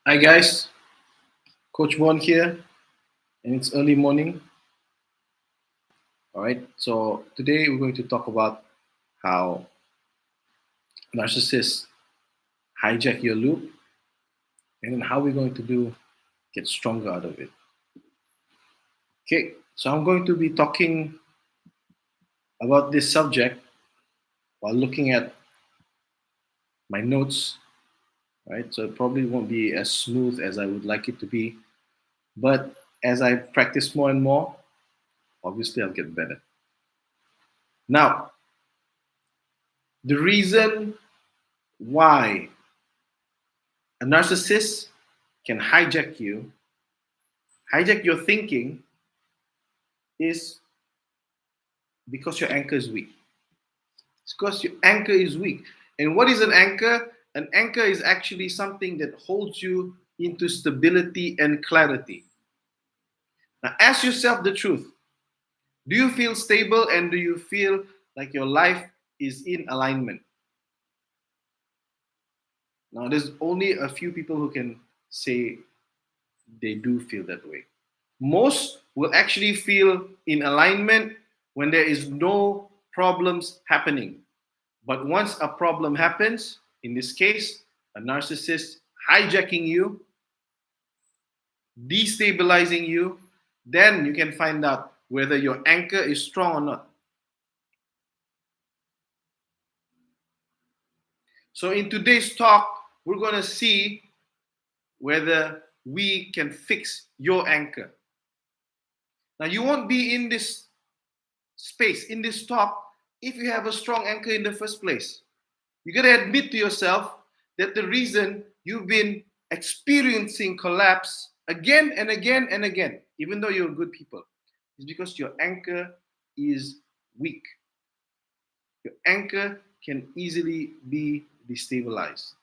Hi guys, Coach Bon here, and it's early morning. All right, so today we're going to talk about how narcissists hijack your loop, and then how we're going to get stronger out of it. Okay, so I'm going to be talking about this subject while looking at my notes. Right, so it probably won't be as smooth as I would like it to be, but as I practice more and more, obviously I'll get better. Now, the reason why a narcissist can hijack your thinking, is because your anchor is weak. It's because your anchor is weak. And what is an anchor? An anchor is actually something that holds you into stability and clarity. Now, ask yourself the truth. Do you feel stable and do you feel like your life is in alignment? Now, there's only a few people who can say they do feel that way. Most will actually feel in alignment when there is no problems happening. But once a problem happens, in this case, a narcissist hijacking you, destabilizing you, then you can find out whether your anchor is strong or not. So, in today's talk, we're going to see whether we can fix your anchor. Now, you won't be in this space, in this talk, if you have a strong anchor in the first place. You got to admit to yourself that the reason you've been experiencing collapse again and again and again, even though you're good people, is because your anchor is weak. Your anchor can easily be destabilized.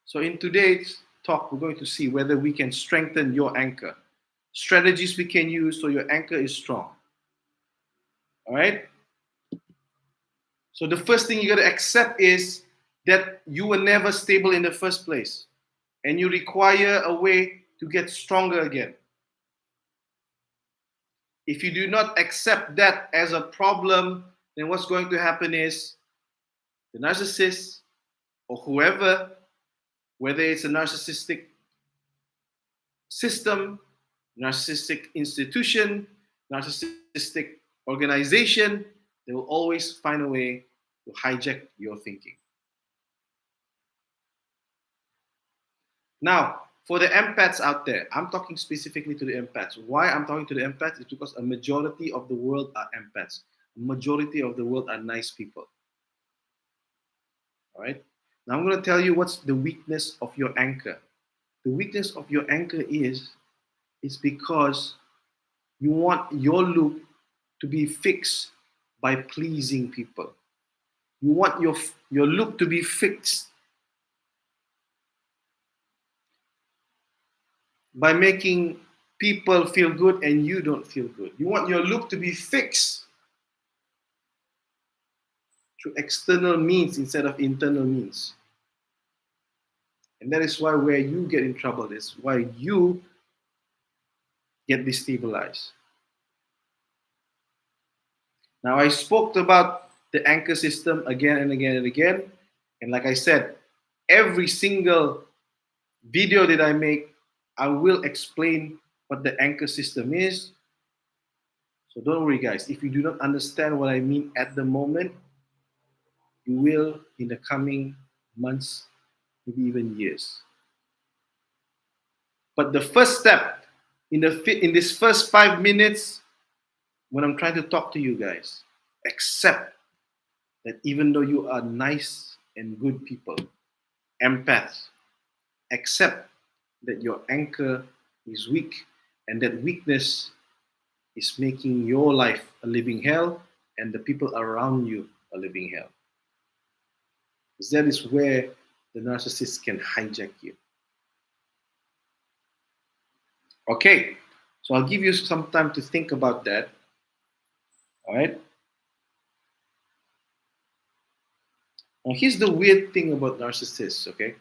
So, in today's talk, we're going to see whether we can strengthen your anchor, strategies we can use so your anchor is strong. All right? So, the first thing you got to accept is that you were never stable in the first place, and you require a way to get stronger again. If you do not accept that as a problem, then what's going to happen is the narcissist or whoever, whether it's a narcissistic system, narcissistic institution, narcissistic organization, they will always find a way to hijack your thinking. Now, for the empaths out there, I'm talking specifically to the empaths. Why I'm talking to the empaths is because a majority of the world are empaths. A majority of the world are nice people. All right? Now I'm going to tell you what's the weakness of your anchor. The weakness of your anchor is because you want your loop to be fixed by pleasing people. You want your loop to be fixed by making people feel good and you don't feel good. You want your loop to be fixed through external means instead of internal means. And that is why where you get in trouble, is why you get destabilized. Now, I spoke about the anchor system again and again and again. And like I said, every single video that I make, I will explain what the anchor system is. So don't worry, guys. If you do not understand what I mean at the moment, you will in the coming months, maybe even years. But the first step in this first 5 minutes, when I'm trying to talk to you guys, accept that even though you are nice and good people, empaths, accept that your anchor is weak, and that weakness is making your life a living hell and the people around you a living hell. Because that is where the narcissist can hijack you. Okay, so I'll give you some time to think about that. All right. Now, here's the weird thing about narcissists, okay?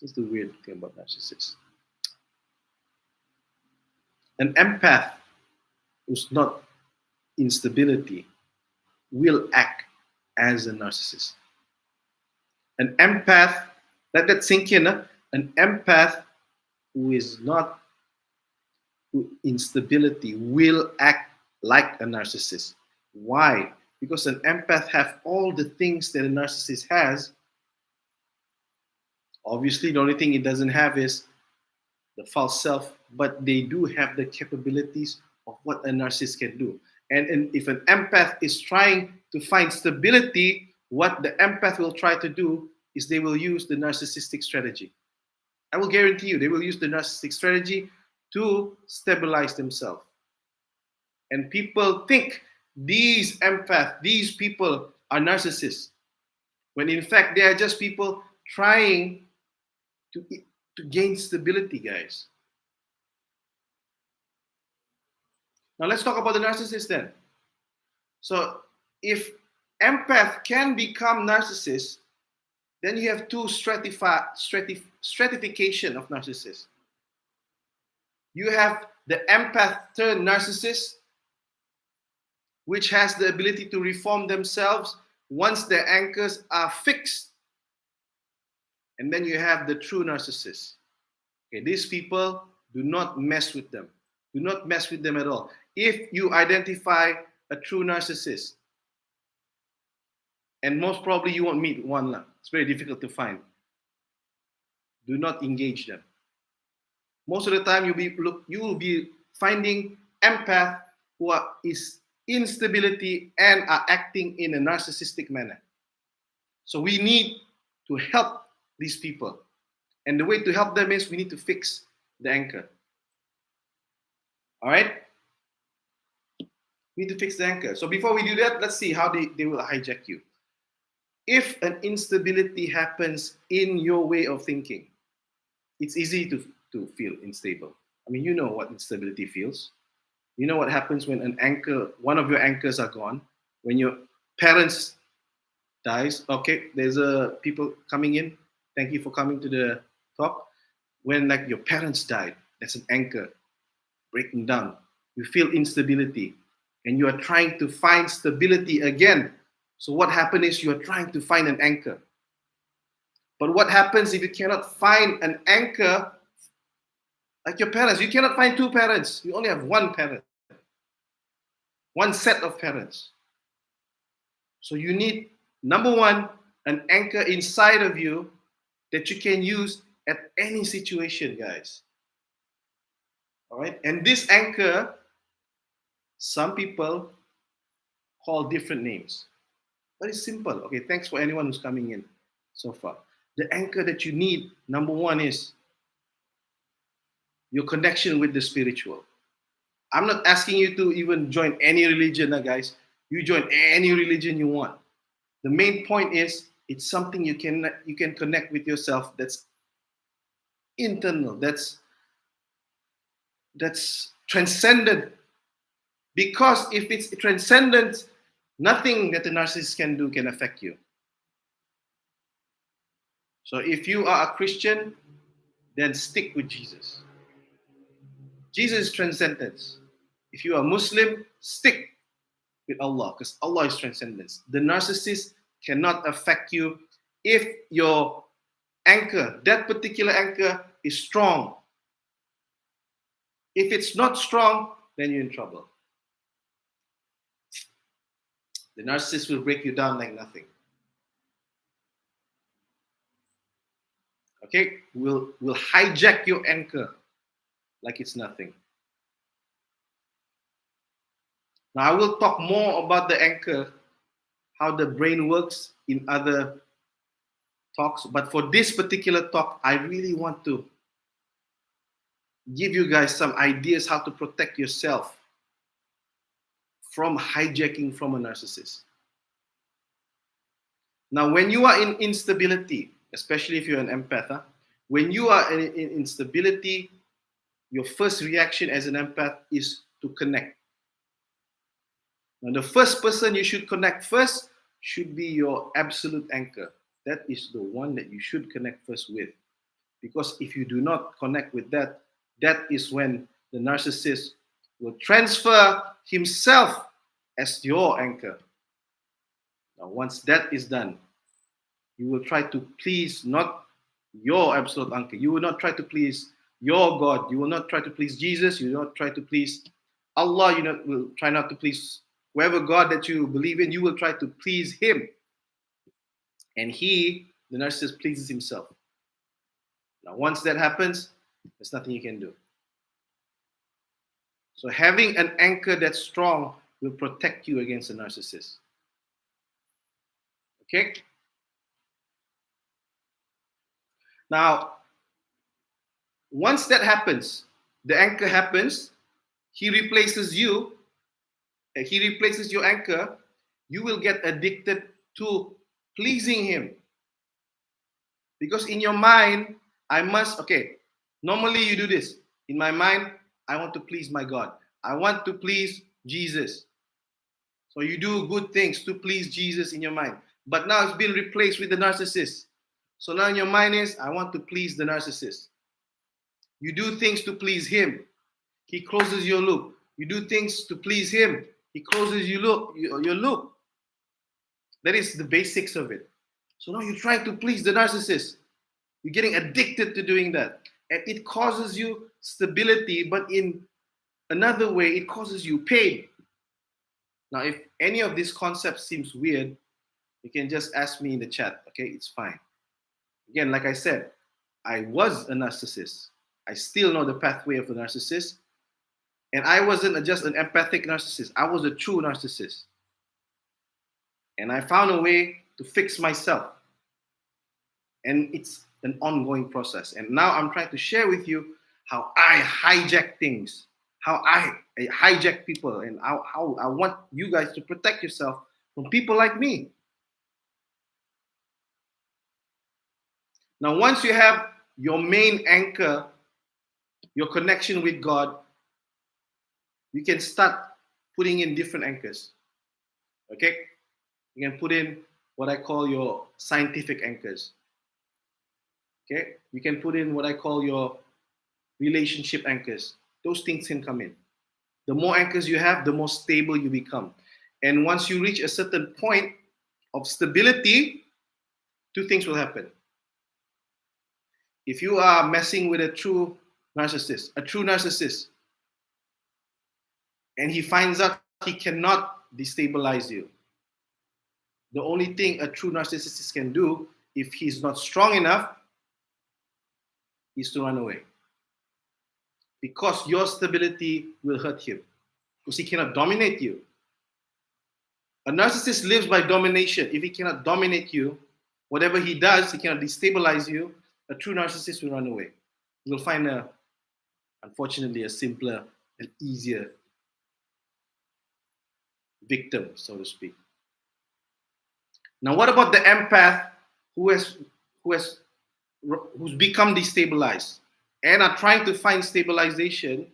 This is the weird thing about narcissists. An empath who's not instability will act as a narcissist. An empath, let that sink in. An empath who is not instability will act like a narcissist. Why? Because an empath have all the things that a narcissist has. Obviously, the only thing it doesn't have is the false self, but they do have the capabilities of what a narcissist can do. And if an empath is trying to find stability, what the empath will try to do is they will use the narcissistic strategy. I will guarantee you, they will use the narcissistic strategy to stabilize themselves. And people think these empaths, these people are narcissists, when in fact they are just people trying to gain stability, guys. Now let's talk about the narcissist then. So if empath can become narcissist, then you have two stratification of narcissists. You have the empath turned narcissist, which has the ability to reform themselves once their anchors are fixed. And then you have the true narcissist. Okay, these people, do not mess with them. Do not mess with them at all. If you identify a true narcissist, and most probably you won't meet one, it's very difficult to find, do not engage them. Most of the time you will be finding empath who is instability and are acting in a narcissistic manner. So we need to help these people. And the way to help them is we need to fix the anchor. All right? We need to fix the anchor. So before we do that, let's see how they will hijack you. If an instability happens in your way of thinking, it's easy to feel unstable. I mean, you know what instability feels. You know what happens when one of your anchors are gone, when your parents dies. Okay, there's people coming in. Thank you for coming to the talk. When like your parents died, that's an anchor breaking down. You feel instability and you are trying to find stability again. So what happens is you are trying to find an anchor. But what happens if you cannot find an anchor like your parents? You cannot find two parents. You only have one parent. One set of parents. So you need, number one, an anchor inside of you that you can use at any situation, guys. All right? And this anchor, some people call different names. But it's simple. Okay, thanks for anyone who's coming in so far. The anchor that you need, number one, is your connection with the spiritual. I'm not asking you to even join any religion, guys. You join any religion you want. The main point is it's something you can connect with yourself that's internal, that's transcendent. Because if it's transcendent, nothing that the narcissist can do can affect you. So if you are a Christian, then stick with Jesus. Jesus is transcendence. If you are Muslim, stick with Allah, because Allah is transcendence. The narcissist cannot affect you if your anchor, that particular anchor, is strong. If it's not strong, then you're in trouble. The narcissist will break you down like nothing. Okay, we'll hijack your anchor like it's nothing. Now I will talk more about the anchor, how the brain works in other talks. But for this particular talk, I really want to give you guys some ideas how to protect yourself from hijacking from a narcissist. Now, when you are in instability, especially if you're an empath, when you are in instability, your first reaction as an empath is to connect. Now, the first person you should connect first should be your absolute anchor. That is the one that you should connect first with. Because if you do not connect with that, that is when the narcissist will transfer himself as your anchor. Now, once that is done, you will try to please not your absolute anchor. You will not try to please your God. You will not try to please Jesus. You will not try to please Allah. You will try not to please whoever God that you believe in. You will try to please Him. And He, the narcissist, pleases himself. Now, once that happens, there's nothing you can do. So having an anchor that's strong will protect you against a narcissist. Okay? Now, once that happens, the anchor happens, he replaces you, he replaces your anchor, you will get addicted to pleasing him. Because in your mind, normally you do this. In my mind, I want to please my God. I want to please Jesus. So you do good things to please Jesus in your mind. But now it's been replaced with the narcissist. So now in your mind is, I want to please the narcissist. You do things to please him. He closes your loop. You do things to please him. He closes your loop. That is the basics of it. So now you're trying to please the narcissist. You're getting addicted to doing that. And it causes you stability, but in another way, it causes you pain. Now, if any of these concepts seems weird, you can just ask me in the chat, okay? It's fine. Again, like I said, I was a narcissist. I still know the pathway of a narcissist. And I wasn't just an empathic narcissist. I was a true narcissist. And I found a way to fix myself. And it's an ongoing process. And now I'm trying to share with you how I hijack things, how I hijack people, and how I want you guys to protect yourself from people like me. Now, once you have your main anchor, your connection with God, you can start putting in different anchors. Okay? You can put in what I call your scientific anchors. Okay? You can put in what I call your relationship anchors. Those things can come in. The more anchors you have, the more stable you become. And once you reach a certain point of stability, two things will happen. If you are messing with a true narcissist, and he finds out he cannot destabilize you, the only thing a true narcissist can do, if he's not strong enough, is to run away. Because your stability will hurt him. Because he cannot dominate you. A narcissist lives by domination. If he cannot dominate you, whatever he does, he cannot destabilize you, a true narcissist will run away. You'll find, unfortunately, a simpler and easier victim, so to speak. Now, what about the empath who's become destabilized and are trying to find stabilization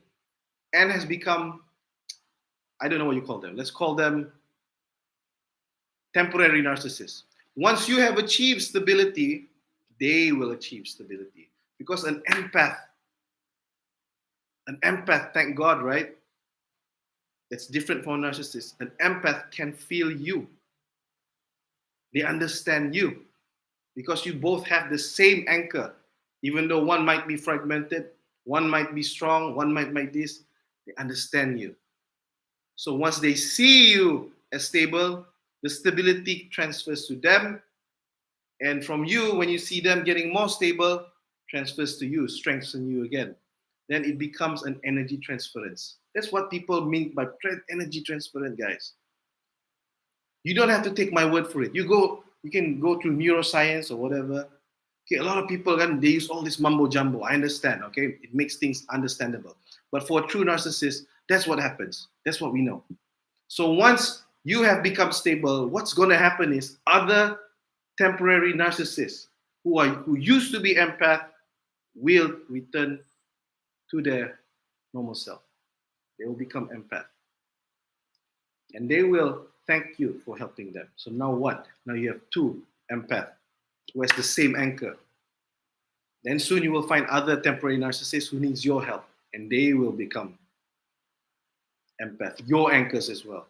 and has become, I don't know what you call them. Let's call them temporary narcissists. Once you have achieved stability, they will achieve stability. Because an empath, thank God, right? That's different from a narcissist. An empath can feel you. They understand you. Because you both have the same anchor. Even though one might be fragmented, one might be strong, one might be this, they understand you. So once they see you as stable, the stability transfers to them. And from you, when you see them getting more stable, transfers to you, strengthens you again. Then it becomes an energy transference. That's what people mean by energy transference, guys. You don't have to take my word for it. You can go through neuroscience or whatever. Okay, a lot of people, they use all this mumbo jumbo. I understand, okay? It makes things understandable. But for a true narcissist, that's what happens. That's what we know. So once you have become stable, what's going to happen is other temporary narcissists who used to be empath will return to their normal self. They will become empath. And they will thank you for helping them. So now what? Now you have two empaths who has the same anchor. Then soon you will find other temporary narcissists who needs your help, and they will become empath, your anchors as well.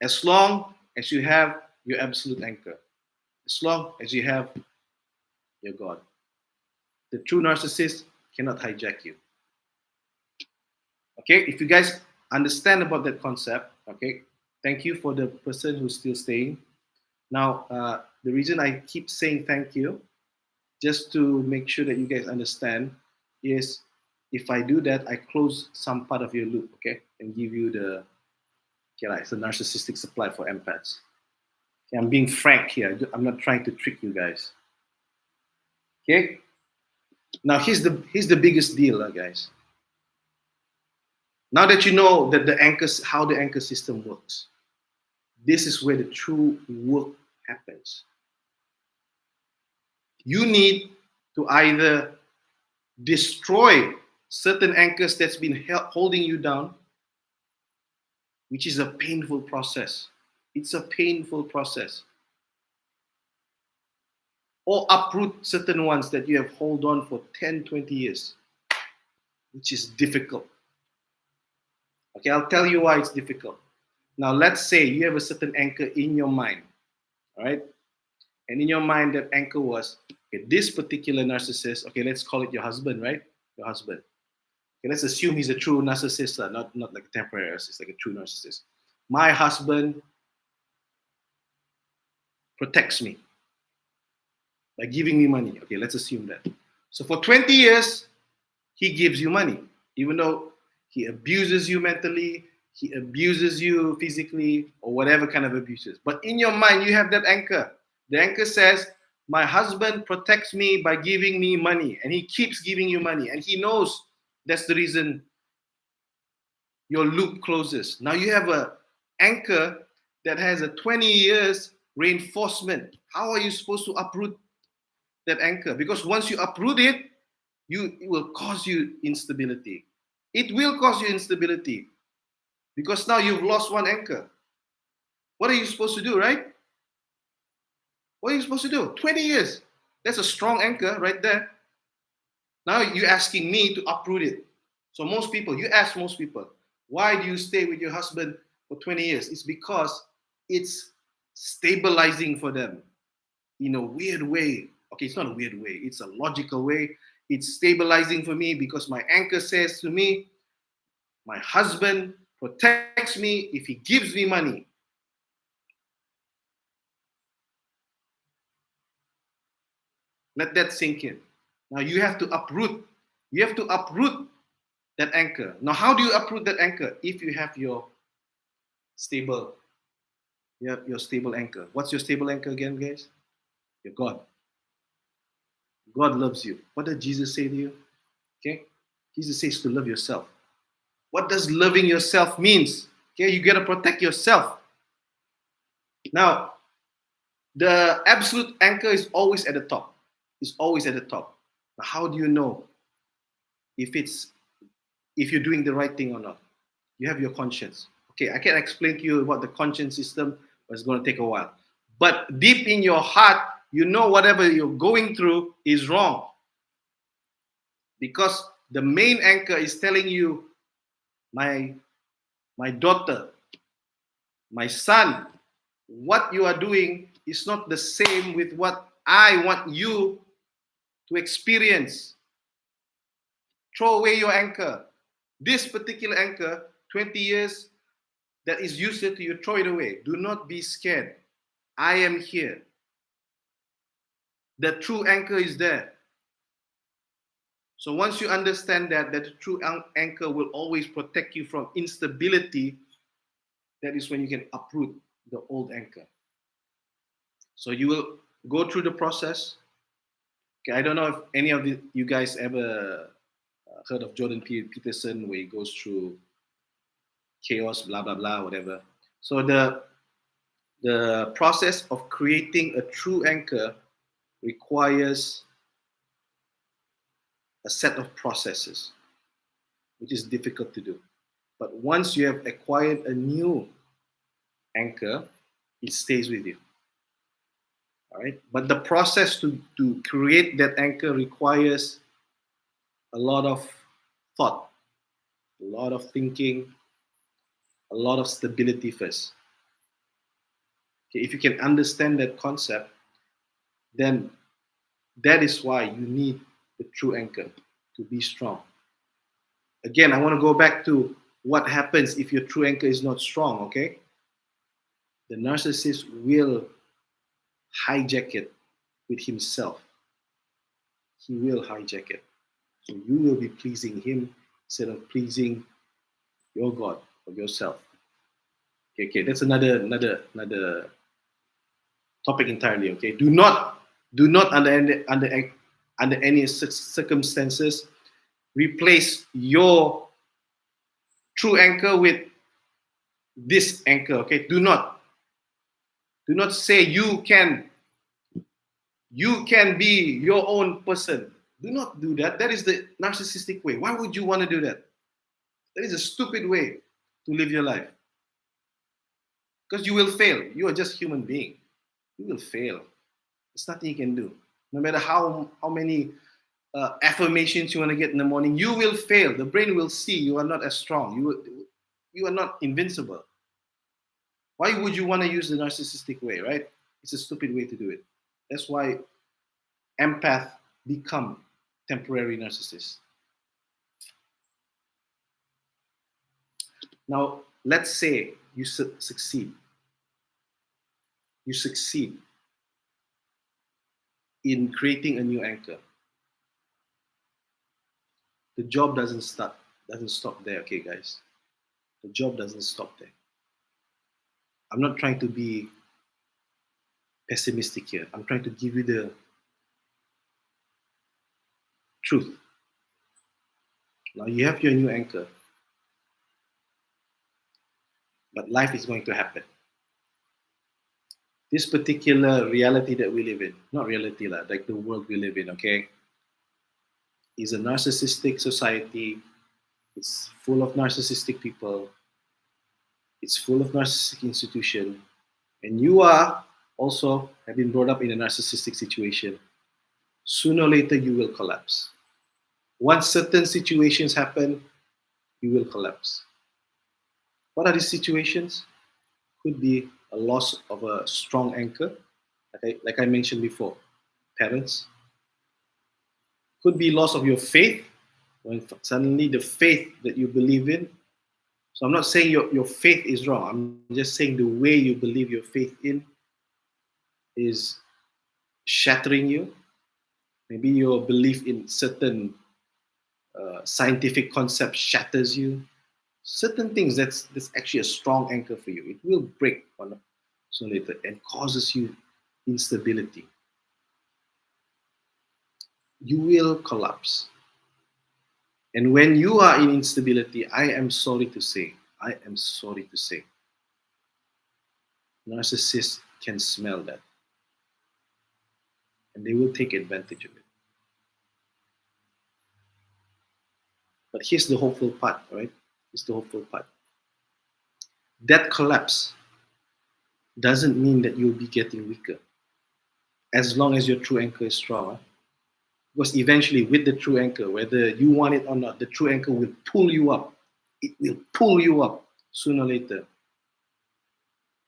As long as you have your absolute anchor, as long as you have your God. The true narcissist cannot hijack you. Okay, if you guys understand about that concept, okay, thank you for the person who's still staying. Now, the reason I keep saying thank you, just to make sure that you guys understand, is if I do that, I close some part of your loop, okay, and give you the, okay, like, it's a narcissistic supply for empaths. Okay, I'm being frank here. I'm not trying to trick you guys. Okay. Now here's the biggest deal, guys. Now that you know that how the anchor system works, this is where the true work happens. You need to either destroy certain anchors that's been holding you down, which is a painful process. It's a painful process. Or uproot certain ones that you have held on for 10, 20 years, which is difficult. Okay, I'll tell you why it's difficult. Now, let's say you have a certain anchor in your mind, all right? And in your mind, that anchor was, okay, this particular narcissist, okay, let's call it your husband, right? Your husband. Okay, let's assume he's a true narcissist, not like a temporary narcissist, like a true narcissist. My husband protects me by giving me money. Okay, let's assume that. So for 20 years, he gives you money, even though he abuses you mentally, he abuses you physically, or whatever kind of abuses. But in your mind, you have that anchor. The anchor says, my husband protects me by giving me money, and he keeps giving you money, and he knows that's the reason your loop closes. Now you have an anchor that has a 20 years reinforcement. How are you supposed to uproot that anchor? Because once you uproot it, it will cause you instability. It will cause you instability because now you've lost one anchor. What are you supposed to do, right? What are you supposed to do? 20 years. That's a strong anchor right there. Now you're asking me to uproot it. So you ask most people, why do you stay with your husband for 20 years? It's because it's stabilizing for them in a weird way. Okay, it's not a weird way. It's a logical way. It's stabilizing for me because my anchor says to me, my husband protects me if he gives me money. Let that sink in. Now you have to uproot. You have to uproot that anchor. Now, how do you uproot that anchor? If you have your stable anchor. What's your stable anchor again, guys? Your God. God loves you. What did Jesus say to you? Okay? Jesus says to love yourself. What does loving yourself means? Okay, you got to protect yourself. Now, the absolute anchor is always at the top. It's always at the top. Now, how do you know if you're doing the right thing or not? You have your conscience. Okay, I can explain to you about the conscience system, but it's going to take a while. But deep in your heart, you know whatever you're going through is wrong. Because the main anchor is telling you, my daughter, my son, what you are doing is not the same with what I want you to experience. Throw away your anchor. This particular anchor, 20 years, that is useless to you, throw it away. Do not be scared. I am here. The true anchor is there. So once you understand that the true anchor will always protect you from instability, that is when you can uproot the old anchor. So you will go through the process. Okay, I don't know if any of you guys ever heard of Jordan Peterson, where he goes through chaos, blah, blah, blah, whatever. So the process of creating a true anchor requires a set of processes, which is difficult to do. But once you have acquired a new anchor, it stays with you. All right. But the process to create that anchor requires a lot of thought, a lot of thinking, a lot of stability first. Okay, if you can understand that concept, then that is why you need the true anchor to be strong. Again, I want to go back to what happens if your true anchor is not strong, okay? The narcissist will hijack it with himself. He will hijack it. So you will be pleasing him instead of pleasing your God or yourself. Okay, that's another topic entirely. Okay, do not under any circumstances replace your true anchor with this anchor. Okay, do not say you can be your own person. Do not do that. That is the narcissistic way. Why would you want to do that? That is a stupid way to live your life. Because you will fail. You are just a human being. You will fail. There's nothing you can do. No matter how many affirmations you want to get in the morning, you will fail. The brain will see you are not as strong. You are not invincible. Why would you want to use the narcissistic way, right? It's a stupid way to do it. That's why empaths become temporary narcissists. Now, let's say you succeed. You succeed in creating a new anchor. The job doesn't stop there, okay, guys? The job doesn't stop there. I'm not trying to be pessimistic here. I'm trying to give you the truth. Now you have your new anchor, but life is going to happen. This particular reality that we live in, not reality, like the world we live in, okay, is a narcissistic society. It's full of narcissistic people. It's full of narcissistic institution. And you are also have been brought up in a narcissistic situation. Sooner or later, you will collapse. Once certain situations happen, you will collapse. What are these situations? Could be a loss of a strong anchor, like I mentioned before, parents. Could be loss of your faith, when suddenly the faith that you believe in. So I'm not saying your faith is wrong. I'm just saying the way you believe your faith in is shattering you. Maybe your belief in certain scientific concept shatters you. Certain things that's actually a strong anchor for you. It will break one sooner or later and causes you instability. You will collapse. And when you are in instability, I am sorry to say, narcissists can smell that. And they will take advantage of it. But here's the hopeful part, right? Here's the hopeful part. That collapse doesn't mean that you'll be getting weaker. As long as your true anchor is strong. Because eventually, with the true anchor, whether you want it or not, the true anchor will pull you up. It will pull you up sooner or later.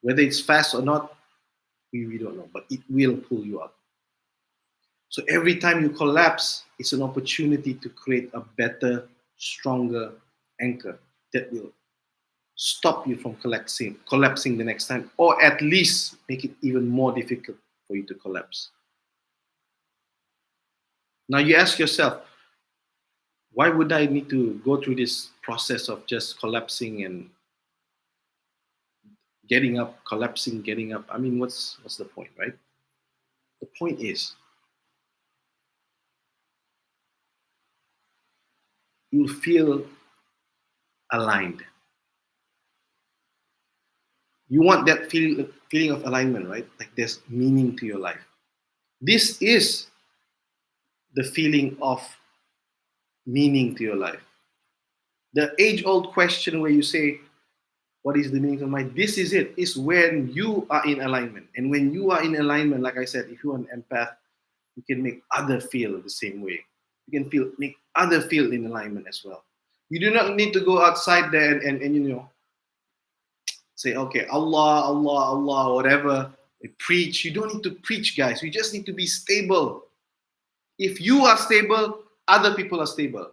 Whether it's fast or not, we don't know, but it will pull you up. So every time you collapse, it's an opportunity to create a better, stronger anchor that will stop you from collapsing the next time, or at least make it even more difficult for you to collapse. Now you ask yourself, why would I need to go through this process of just collapsing and getting up, collapsing, getting up? I mean, what's the point, right? The point is, you'll feel aligned. You want that feeling of alignment, right? Like there's meaning to your life. This is the feeling of meaning to your life. The age-old question where you say, What is the meaning of mind? This is it. It's when you are in alignment. And when you are in alignment, like I said, if you're an empath, you can make other feel the same way. You can make other feel in alignment as well. You do not need to go outside there and say, okay, Allah, Allah, Allah, whatever. Preach. You don't need to preach, guys. You just need to be stable. If you are stable, other people are stable.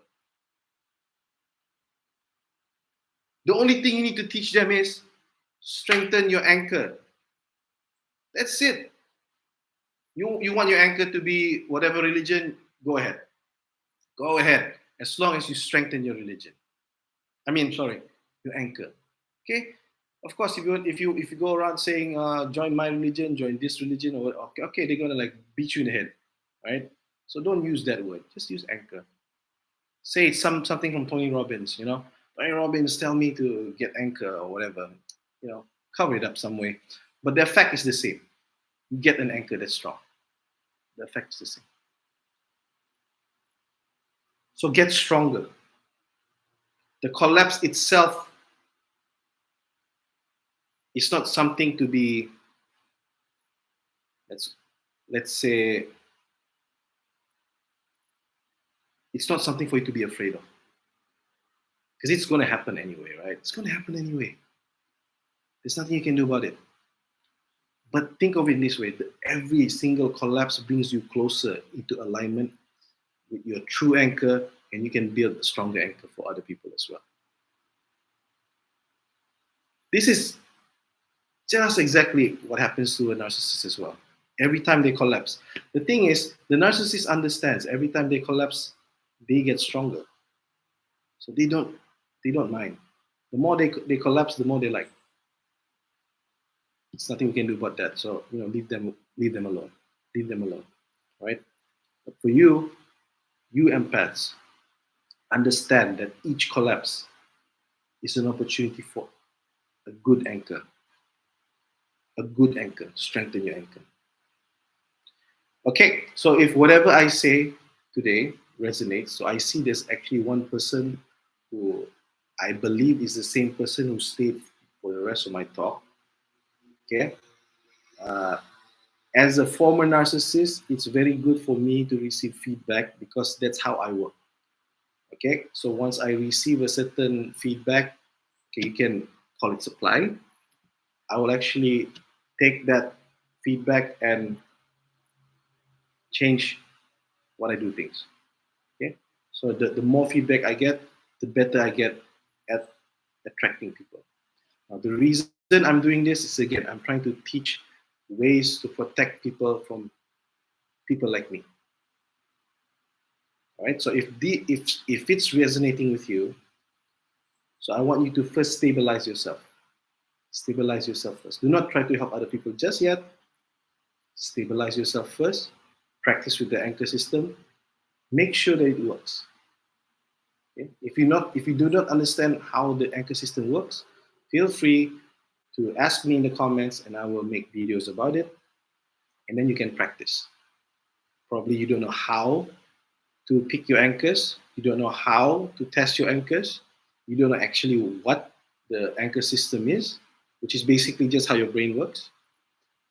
The only thing you need to teach them is strengthen your anchor. That's it. You want your anchor to be whatever religion, go ahead. Go ahead. As long as you strengthen your religion. Your anchor. Okay? Of course, if you go around saying join my religion, join this religion, or okay, they're gonna like beat you in the head, right? So don't use that word. Just use anchor. Say something from Tony Robbins. Tony Robbins tell me to get anchor or whatever. Cover it up some way. But the effect is the same. You get an anchor that's strong. The effect is the same. So get stronger. The collapse itself is not something to be, let's say, it's not something for you to be afraid of. Because it's going to happen anyway, right? It's going to happen anyway. There's nothing you can do about it. But think of it this way, that every single collapse brings you closer into alignment with your true anchor, and you can build a stronger anchor for other people as well. This is just exactly what happens to a narcissist as well. Every time they collapse. The thing is, the narcissist understands every time they collapse, they get stronger. So they don't mind. The more they collapse, the more they like. It's nothing we can do about that. So leave them alone. Leave them alone. Right? But for you empaths, understand that each collapse is an opportunity for a good anchor. A good anchor. Strengthen your anchor. Okay, so if whatever I say today resonates, so I see there's actually one person who I believe is the same person who stayed for the rest of my talk. Okay. As a former narcissist, it's very good for me to receive feedback because that's how I work. Okay, so once I receive a certain feedback, okay, you can call it supply. I will actually take that feedback and change what I do things. Okay, so the more feedback I get, the better I get at attracting people. Now, the reason I'm doing this is, again, I'm trying to teach ways to protect people from people like me. All right, so if it's resonating with you, so I want you to first stabilize yourself. Stabilize yourself first. Do not try to help other people just yet. Stabilize yourself first. Practice with the anchor system. Make sure that it works. Okay? If you do not understand how the anchor system works, feel free to ask me in the comments and I will make videos about it. And then you can practice. Probably you don't know how to pick your anchors. You don't know how to test your anchors. You don't know actually what the anchor system is, which is basically just how your brain works.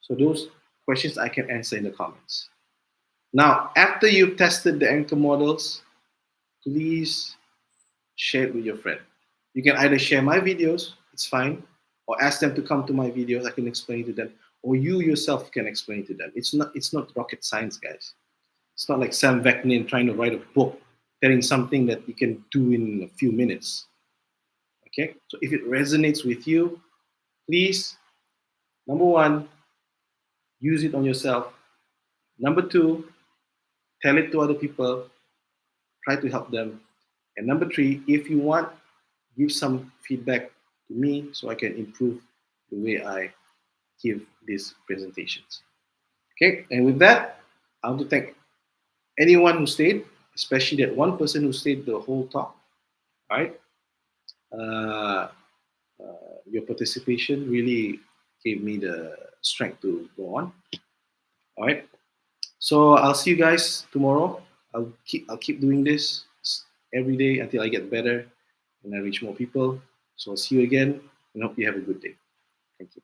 So those questions I can answer in the comments. Now, after you've tested the anchor models, please share it with your friend. You can either share my videos, it's fine, or ask them to come to my videos, I can explain to them, or you yourself can explain to them. It's not rocket science, guys. It's not like Sam Vaknin trying to write a book, telling something that you can do in a few minutes. Okay, so if it resonates with you, please, number one, use it on yourself. Number two, tell it to other people, try to help them. And number three, if you want, give some feedback to me so I can improve the way I give these presentations. Okay, and with that, I want to thank anyone who stayed, especially that one person who stayed the whole talk. All right. Your participation really gave me the strength to go on. All right. So I'll see you guys tomorrow. I'll keep doing this every day until I get better and I reach more people. So I'll see you again. and hope you have a good day. Thank you.